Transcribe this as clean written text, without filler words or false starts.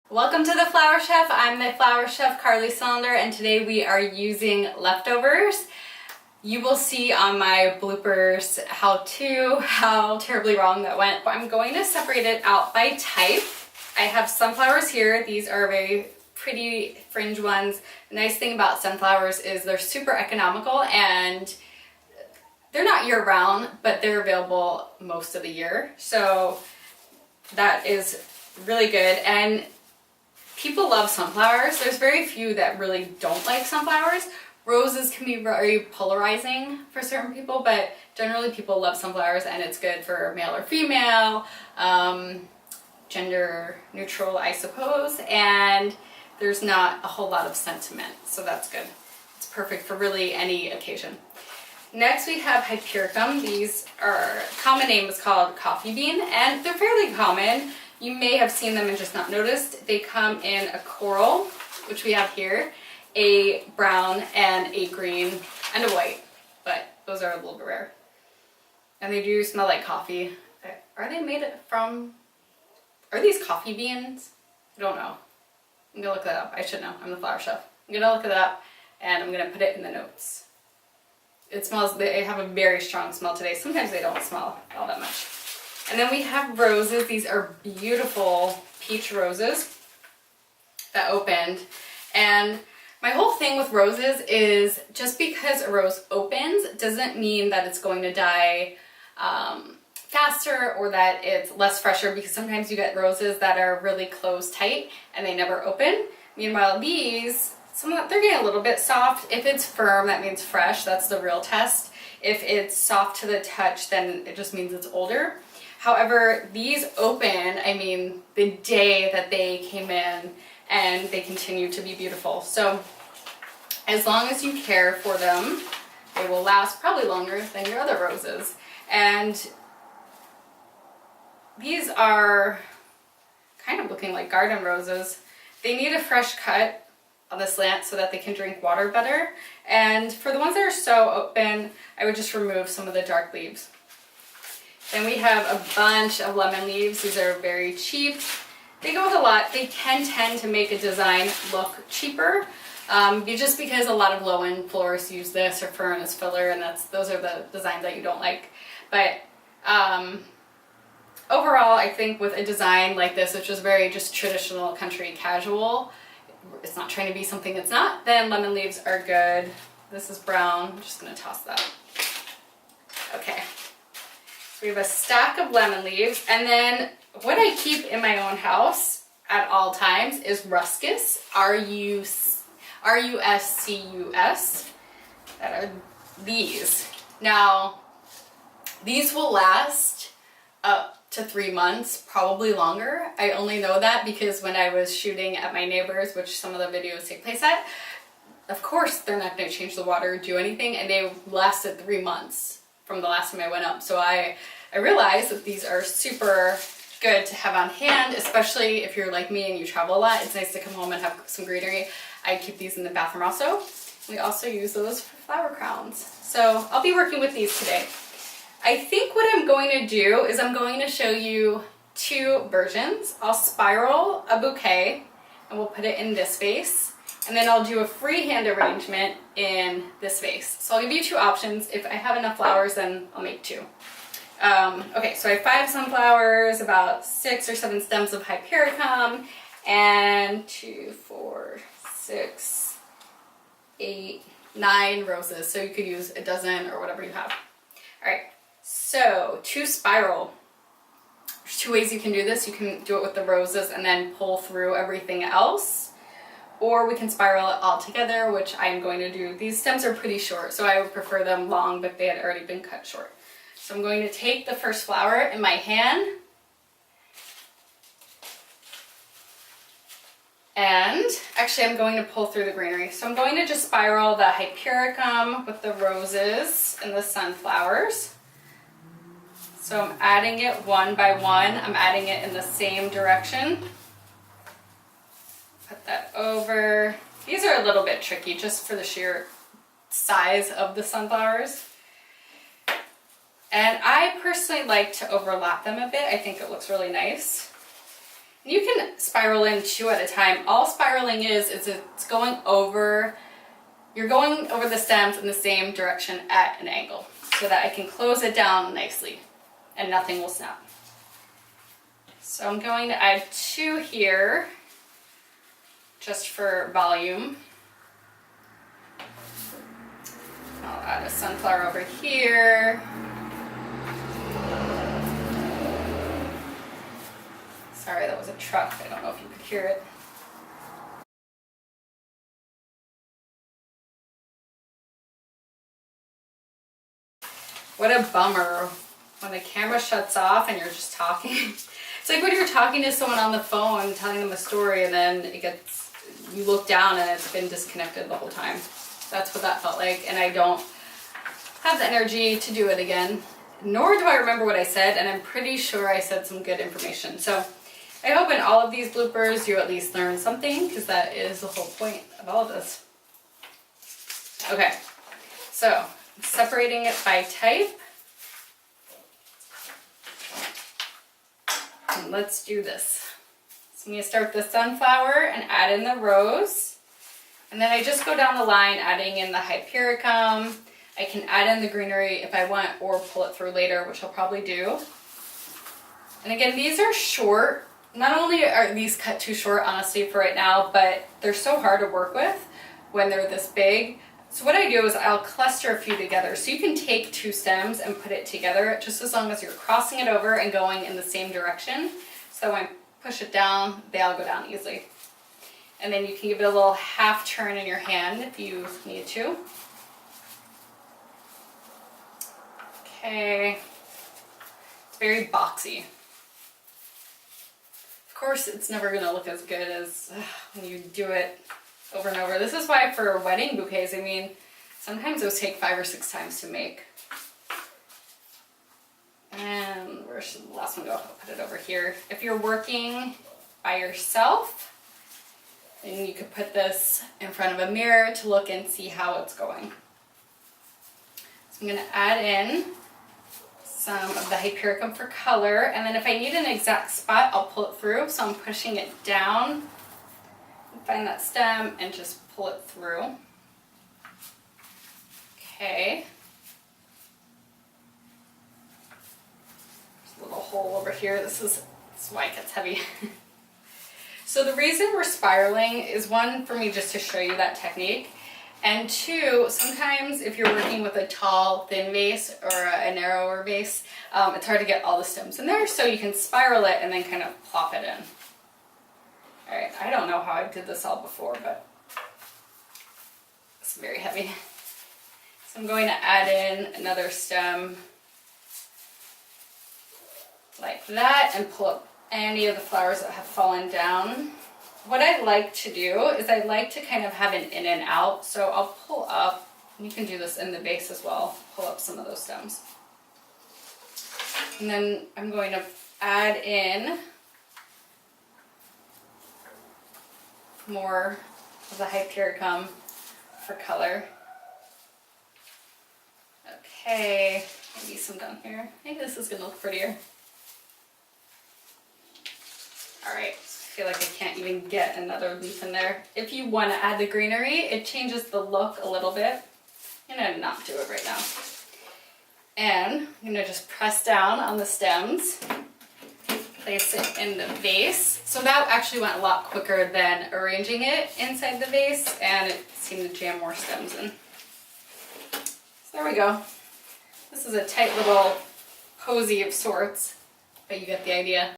Welcome to the Flower Chef. I'm the Flower Chef Carly Cylinder, and today we are using leftovers. You will see on my bloopers how terribly wrong that went. I'm going to separate it out by type. I have sunflowers here. These are very pretty fringe ones. The nice thing about sunflowers is they're super economical and they're not year-round, but they're available most of the year. So that is really good. And people love sunflowers. There's very few that really don't like sunflowers. Roses can be very polarizing for certain people, but generally people love sunflowers, and it's good for male or female, gender neutral, I suppose, and there's not a whole lot of sentiment, so that's good. It's perfect for really any occasion. Next we have Hypericum. These are, common name is called coffee bean, and they're fairly common. You may have seen them and just not noticed. They come in a coral, which we have here, a brown and a green and a white, but those are a little bit rare. And they do smell like coffee. Are they made from, are these coffee beans? I don't know. I'm gonna look that up. I should know. I'm the Flower Chef. I'm gonna look it up and I'm gonna put it in the notes. It smells, they have a very strong smell today. Sometimes they don't smell all that much. And then we have roses. These are beautiful peach roses that opened. And my whole thing with roses is just because a rose opens doesn't mean that it's going to die faster or that it's less fresher, because sometimes you get roses that are really closed tight and they never open. Meanwhile, these, they're getting a little bit soft. If it's firm, that means fresh. That's the real test. If it's soft to the touch, then it just means it's older. However, these open, I mean, the day that they came in, and they continue to be beautiful. So as long as you care for them, they will last probably longer than your other roses. And these are kind of looking like garden roses. They need a fresh cut on the slant so that they can drink water better. And for the ones that are so open, I would just remove some of the dark leaves. Then we have a bunch of lemon leaves. These are very cheap. They go with a lot. They can tend to make a design look cheaper, just because a lot of low-end florists use this or fern as filler, and those are the designs that you don't like. But overall, I think with a design like this, which is very just traditional country casual, it's not trying to be something it's not, then lemon leaves are good. This is brown. I'm just going to toss that. Okay. So we have a stack of lemon leaves, and then what I keep in my own house at all times is ruscus, R-U-S-C-U-S. That are these. Now, these will last up to 3 months, probably longer. I only know that because when I was shooting at my neighbors, which some of the videos take place at, of course they're not going to change the water or do anything, and they lasted 3 months from the last time I went up. So I realized that these are super good to have on hand, especially if you're like me and you travel a lot. It's nice to come home and have some greenery. I keep these in the bathroom also. We also use those for flower crowns. So I'll be working with these today. I think what I'm going to do is I'm going to show you two versions. I'll spiral a bouquet and we'll put it in this vase. And then I'll do a freehand arrangement in this vase. So I'll give you two options. If I have enough flowers, then I'll make two. Okay, so I have 5 sunflowers, about 6 or 7 stems of Hypericum, and 2, 4, 6, 8, 9 roses. So you could use a dozen or whatever you have. All right, so to spiral, there's 2 ways you can do this. You can do it with the roses and then pull through everything else. Or we can spiral it all together, which I'm going to do. These stems are pretty short, so I would prefer them long, but they had already been cut short. So I'm going to take the first flower in my hand, and actually I'm going to pull through the greenery. So I'm going to just spiral the Hypericum with the roses and the sunflowers. So I'm adding it one by one. I'm adding it in the same direction. Put that over. These are a little bit tricky just for the sheer size of the sunflowers. And I personally like to overlap them a bit. I think it looks really nice. And you can spiral in 2 at a time. All spiraling is it's going over, you're going over the stems in the same direction at an angle so that I can close it down nicely and nothing will snap. So I'm going to add 2 here just for volume. I'll add a sunflower over here. Sorry, that was a truck. I don't know if you could hear it. What a bummer when the camera shuts off and you're just talking. It's like when you're talking to someone on the phone, telling them a story, and then you look down and it's been disconnected the whole time. That's what that felt like, and I don't have the energy to do it again, nor do I remember what I said, and I'm pretty sure I said some good information. So I hope in all of these bloopers you at least learn something, because that is the whole point of all of this. Okay, so separating it by type. And let's do this. So I'm going to start the sunflower and add in the rose. And then I just go down the line adding in the hypericum. I can add in the greenery if I want or pull it through later, which I'll probably do. And again, these are short. Not only are these cut too short, honestly, for right now, but they're so hard to work with when they're this big. So what I do is I'll cluster a few together. So you can take 2 stems and put it together, just as long as you're crossing it over and going in the same direction. So when I push it down, they all go down easily. And then you can give it a little half turn in your hand if you need to. Okay, it's very boxy. Of course, it's never gonna look as good as when you do it over and over. This is why for wedding bouquets, I mean, sometimes those take 5 or 6 times to make. And where should the last one go? I'll put it over here. If you're working by yourself, then you could put this in front of a mirror to look and see how it's going. So I'm gonna add in some of the hypericum for color, and then if I need an exact spot, I'll pull it through. So I'm pushing it down, find that stem, and just pull it through. Okay. There's a little hole over here. This is why it gets heavy. So the reason we're spiraling is, 1, for me just to show you that technique, and 2, sometimes if you're working with a tall, thin vase or a narrower vase, it's hard to get all the stems in there, so you can spiral it and then kind of plop it in. All right, I don't know how I did this all before, but it's very heavy. So I'm going to add in another stem like that and pull up any of the flowers that have fallen down. What I like to do is I like to kind of have an in and out, so I'll pull up, and you can do this in the vase as well, pull up some of those stems. And then I'm going to add in more of the hypericum for color. Okay, maybe some down here. Maybe this is gonna look prettier. All right, I feel like I can't even get another leaf in there. If you want to add the greenery, it changes the look a little bit. I'm gonna not do it right now. And I'm gonna just press down on the stems, place it in the vase. So that actually went a lot quicker than arranging it inside the vase, and it seemed to jam more stems in. So there we go. This is a tight little posy of sorts, but you get the idea.